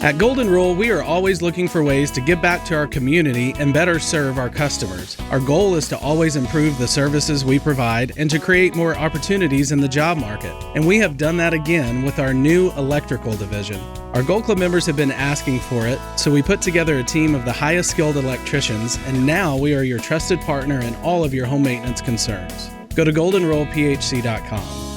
At Golden Rule, we are always looking for ways to give back to our community and better serve our customers. Our goal is to always improve the services we provide and to create more opportunities in the job market. And we have done that again with our new electrical division. Our Gold Club members have been asking for it, so we put together a team of the highest skilled electricians, and now we are your trusted partner in all of your home maintenance concerns. Go to goldenrolephc.com.